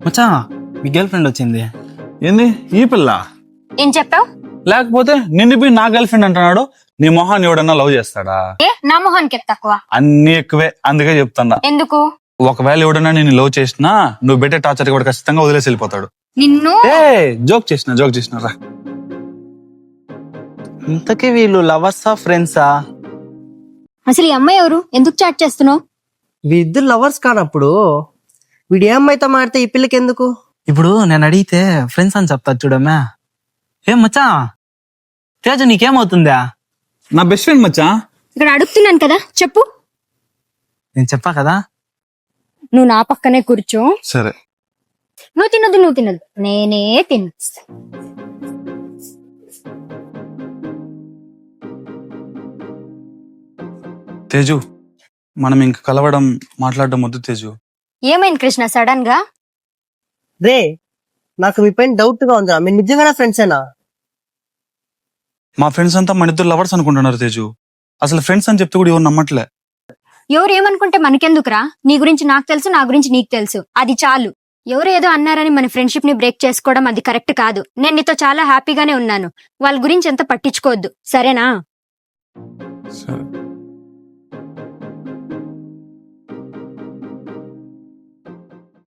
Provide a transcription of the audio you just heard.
మచ్చా మీ girl friend వచ్చింది. ఏంది ఈ పిల్ల? ఏం చెప్పావు? లేకపోతే నిన్ను పోయి నా గర్ల్ ఫ్రెండ్ అంటున్నాడు. నీ మొహాన్ని ఎవడన్నా లవ్ చేస్తాడా? నా మొహానికి తక్కువ? అన్ని ఎక్కువే, అందుకే చెప్తున్నా. ఎందుకు? ఒకవేళ ఎవడన్నా నేను లవ్ చేసినా నువ్వు పెట్టే టార్చర్ కూడా ఖచ్చితంగా వదిలేసి వెళ్ళిపోతాడు. నిన్ను జోక్ చేసిన రా. ఇంతకీ వీళ్ళు లవర్సా ఫ్రెండ్సా? అసలు ఈ అమ్మాయి ఎవరు? ఎందుకు చాట్ చేస్తున్నావు? వీళ్ళిద్దరు లవర్స్ కానప్పుడు వీడు ఏ అమ్మాయితో మాడితే ఈ పిల్లకి ఎందుకు? ఇప్పుడు నేను అడిగితే ఫ్రెండ్స్ అని చెప్తా చూడమ్మా. ఏం మచ్చా తేజ నీకేమవుతుందా? నా బెస్ట్ ఫ్రెండ్ మచ్చా. ఇక్కడ అడుగుతున్నాను కదా, చెప్పు. నేను చెప్పా కదా. నువ్వు నా పక్కనే కూర్చో. సరే. నువ్వు తినదు నేనే తినేస్తా. తేజు, మనం ఇంక కలవడం మాట్లాడడం వద్దు తేజు. ఏమైంది కృష్ణ సడన్ గా? రే, నాకు మీ పైన డౌట్ గా ఉందా? మీరు నిజంగానే ఫ్రెండ్సేనా? మా ఫ్రెండ్స్ అంతా మన ఇద్దరు లవర్స్ అనుకుంటున్నారు తేజు. అసలు ఫ్రెండ్స్ అని చెప్తే కూడా ఎవరు నమ్మట్లే. ఎవరు ఏమనుకుంటే మనకెందుకురా? నీ గురించి నాకు తెలుసు, నా గురించి నీకు తెలుసు, అది చాలు. ఎవరు ఏదో అన్నారని మన ఫ్రెండ్షిప్ ని బ్రేక్ చేసుకోవడం అది కరెక్ట్ కాదు. నేను నీతో చాలా హ్యాపీగానే ఉన్నాను. వాళ్ళ గురించి ఎంత పట్టించుకోవద్దు, సరేనా? సరే.